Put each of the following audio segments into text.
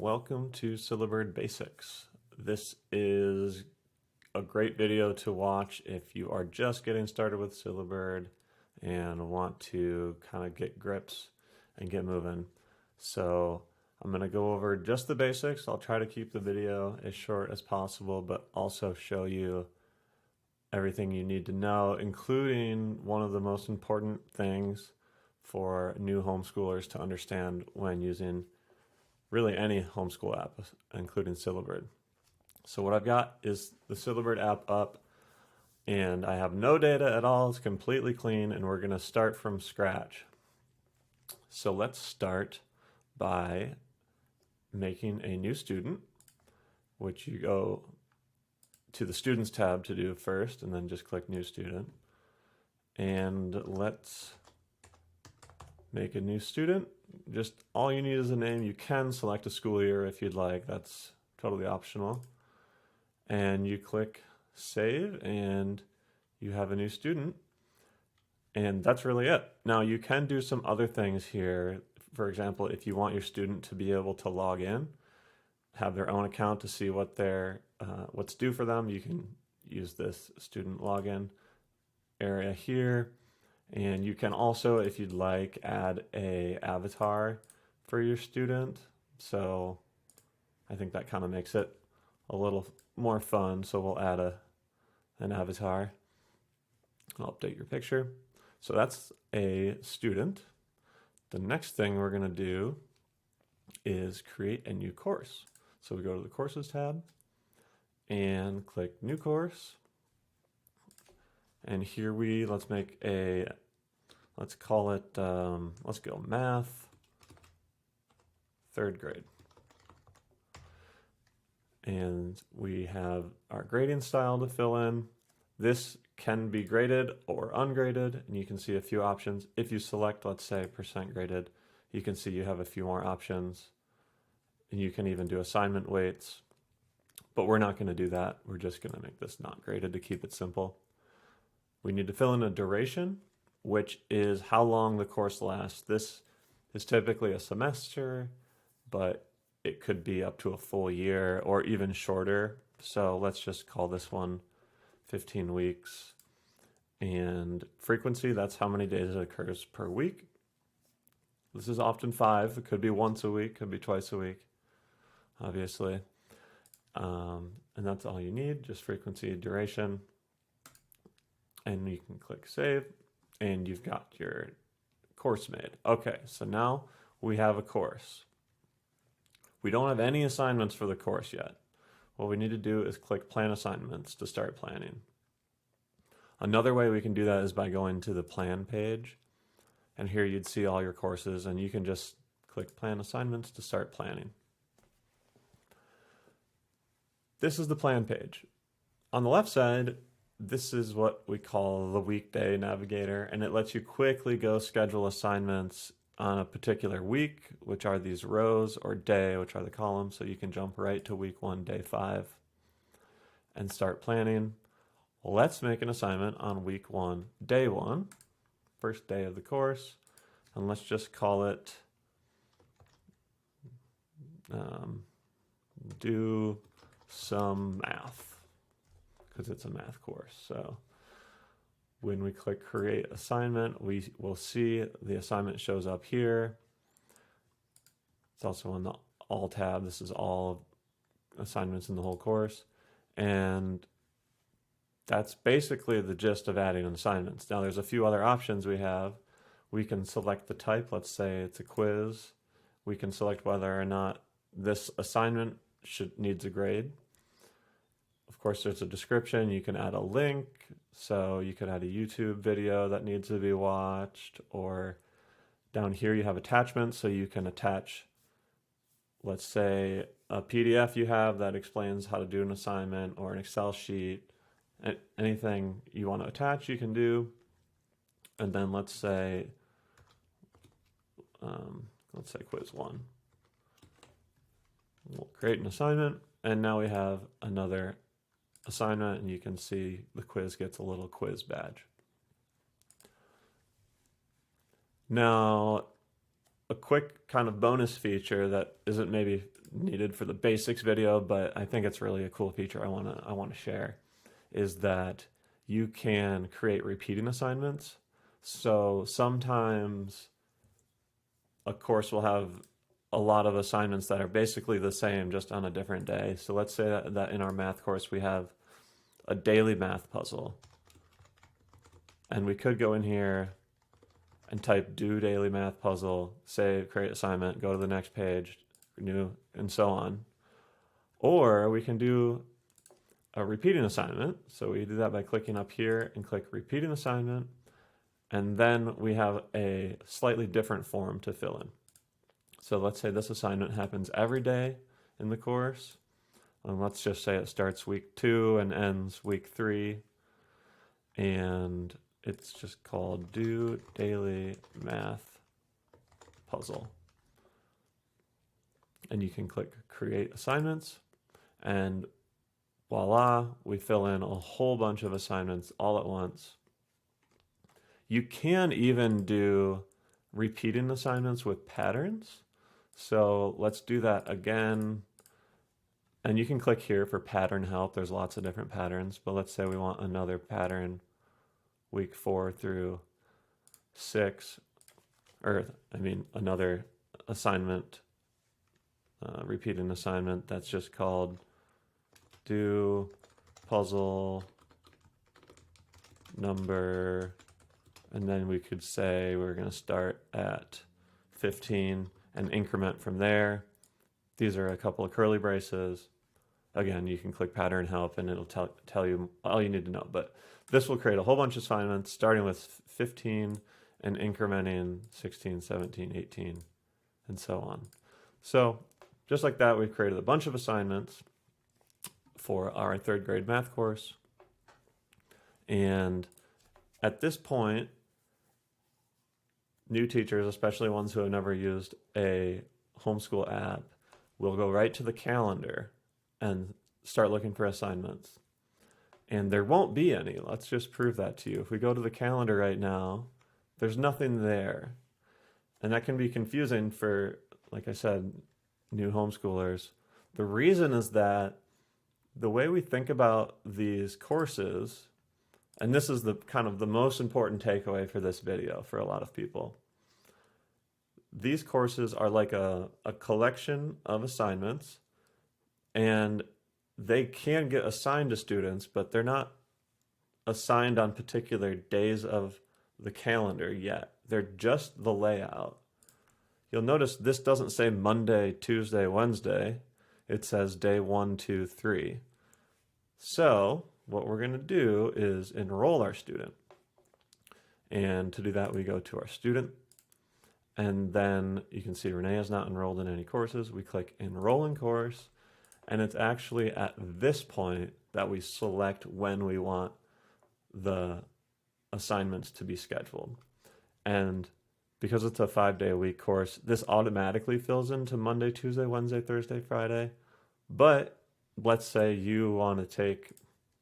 Welcome to Syllabird Basics. This is a great video to watch if you are just getting started with Syllabird and want to kind of get grips and get moving. So I'm going to go over just the basics. I'll try to keep the video as short as possible, but also show you everything you need to know, including one of the most important things for new homeschoolers to understand when using really any homeschool app, including Syllabird. So what I've got is the Syllabird app up, and I have no data at all. It's completely clean, and we're going to start from scratch. So let's start by making a new student, which you go to the Students tab to do first, and then just click New Student. And let's make a new student. Just all you need is a name. You can select a school year if you'd like. That's totally optional. And you click Save, and you have a new student. And that's really it. Now you can do some other things here. For example, if you want your student to be able to log in, have their own account to see what what's due for them, you can use this student login area here. And you can also, if you'd like, add a avatar for your student. So I think that kind of makes it a little more fun. So we'll add an avatar. I'll update your picture. So that's a student. The next thing we're going to do is create a new course. So we go to the Courses tab and click New Course. And here let's call it, let's go Math, 3rd grade. And we have our grading style to fill in. This can be graded or ungraded, and you can see a few options. If you select, let's say, % graded, you can see you have a few more options. And you can even do assignment weights, but we're not going to do that. We're just going to make this not graded to keep it simple. We need to fill in a duration, which is how long the course lasts. This is typically a semester, but it could be up to a full year or even shorter. So let's just call this one 15 weeks. And frequency, that's how many days it occurs per week. This is often 5. It could be once a week, could be twice a week, obviously. And that's all you need, just frequency, duration. And you can click Save, and you've got your course made. Okay, so now we have a course. We don't have any assignments for the course yet. What we need to do is click Plan Assignments to start planning. Another way we can do that is by going to the Plan page, and here you'd see all your courses, and you can just click Plan Assignments to start planning. This is the plan page. On the left side, this is what we call the weekday navigator, and it lets you quickly go schedule assignments on a particular week, which are these rows, or day, which are the columns. So you can jump right to week 1, day 5, and start planning. Let's make an assignment on week 1, day 1, first day of the course, and let's just call it do some math, because it's a math course. So when we click Create Assignment, we will see the assignment shows up here. It's also in the All tab. This is all assignments in the whole course. And that's basically the gist of adding assignments. Now there's a few other options we have. We can select the type. Let's say it's a quiz. We can select whether or not this assignment needs a grade. Of course, there's a description. You can add a link. So you could add a YouTube video that needs to be watched, or down here you have attachments. So you can attach, let's say, a PDF you have that explains how to do an assignment, or an Excel sheet. Anything you want to attach, you can do. And then let's say quiz 1. We'll create an assignment, and now we have another assignment, and you can see the quiz gets a little quiz badge. Now, a quick kind of bonus feature that isn't maybe needed for the basics video, but I think it's really a cool feature I want to share, is that you can create repeating assignments. So sometimes a course will have a lot of assignments that are basically the same, just on a different day. So let's say that in our math course we have a daily math puzzle. And we could go in here and type do daily math puzzle, save, create assignment, go to the next page, new, and so on. Or we can do a repeating assignment. So we do that by clicking up here and click repeating assignment. And then we have a slightly different form to fill in. So let's say this assignment happens every day in the course. And let's just say it starts week 2 and ends week 3. And it's just called do daily math puzzle. And you can click create assignments, and voila, we fill in a whole bunch of assignments all at once. You can even do repeating assignments with patterns. So let's do that again. And you can click here for pattern help. There's lots of different patterns, but let's say we want another pattern week 4 through 6, or another assignment, repeating assignment that's just called do puzzle number, and then we could say we're going to start at 15 and increment from there. These are a couple of curly braces. Again, you can click pattern help and it'll tell you all you need to know. But this will create a whole bunch of assignments starting with 15 and incrementing 16, 17, 18, and so on. So just like that, we've created a bunch of assignments for our 3rd grade math course. And at this point, new teachers, especially ones who have never used a homeschool app, will go right to the calendar and start looking for assignments. And there won't be any. Let's just prove that to you. If we go to the calendar right now, there's nothing there. And that can be confusing for, like I said, new homeschoolers. The reason is that the way we think about these courses, and this is the kind of the most important takeaway for this video for a lot of people, these courses are like a collection of assignments, and they can get assigned to students, but they're not assigned on particular days of the calendar yet. They're just the layout. You'll notice this doesn't say Monday, Tuesday, Wednesday. It says day 1, 2, 3. So what we're going to do is enroll our student. And to do that, we go to our student. And then you can see Renee is not enrolled in any courses. We click enroll in course. And it's actually at this point that we select when we want the assignments to be scheduled. And because it's a 5-day-a-week course, this automatically fills into Monday, Tuesday, Wednesday, Thursday, Friday. But let's say you want to take,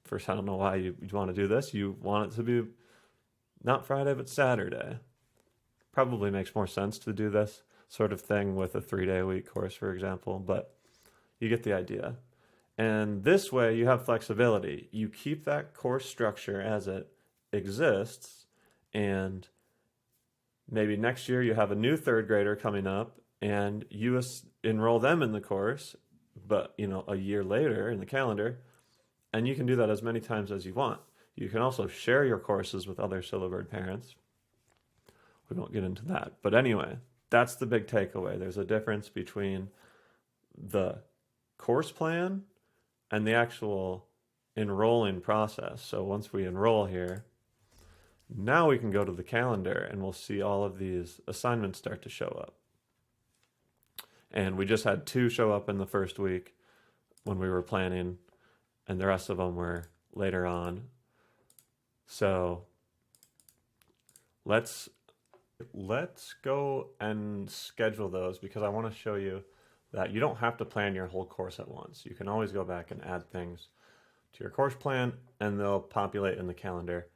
first, I don't know why you want to do this. You want it to be not Friday, but Saturday. Probably makes more sense to do this sort of thing with a 3-day-a-week course, for example, but you get the idea. And this way you have flexibility. You keep that course structure as it exists, and maybe next year you have a new 3rd grader coming up and you enroll them in the course, but a year later in the calendar, and you can do that as many times as you want. You can also share your courses with other Syllabird parents. We won't get into that. But anyway, that's the big takeaway. There's a difference between the course plan and the actual enrolling process. So once we enroll here, now we can go to the calendar and we'll see all of these assignments start to show up. And we just had 2 show up in the first week when we were planning, and the rest of them were later on. So let's go and schedule those, because I want to show you that you don't have to plan your whole course at once. You can always go back and add things to your course plan, and they'll populate in the calendar.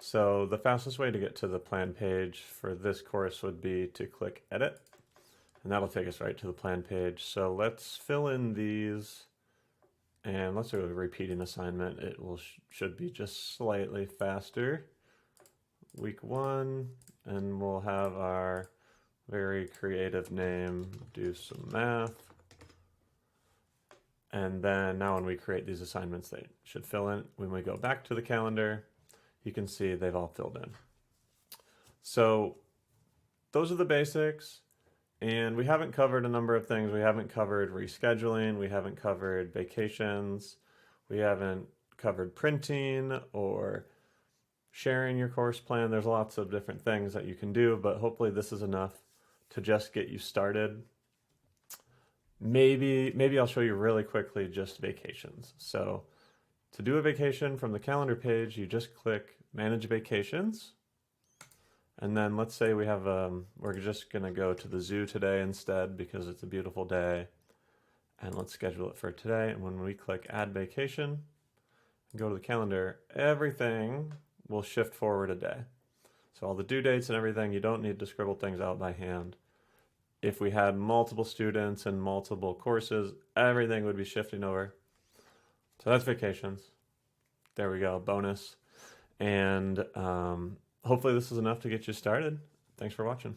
So the fastest way to get to the plan page for this course would be to click Edit, and that'll take us right to the plan page. So let's fill in these, and let's do a repeating assignment. It will should be just slightly faster. Week 1, and we'll have our very creative name, do some math. And then now when we create these assignments, they should fill in. When we go back to the calendar, you can see they've all filled in. So those are the basics. And we haven't covered a number of things. We haven't covered rescheduling. We haven't covered vacations. We haven't covered printing or sharing your course plan. There's lots of different things that you can do, but hopefully this is enough to just get you started. Maybe I'll show you really quickly just vacations. So to do a vacation from the calendar page, you just click Manage Vacations. And then let's say we have, we're just gonna go to the zoo today instead because it's a beautiful day. And let's schedule it for today. And when we click Add Vacation and go to the calendar, everything will shift forward a day. So all the due dates and everything, you don't need to scribble things out by hand. If we had multiple students and multiple courses, everything would be shifting over. So that's vacations. There we go, bonus. And hopefully this is enough to get you started. Thanks for watching.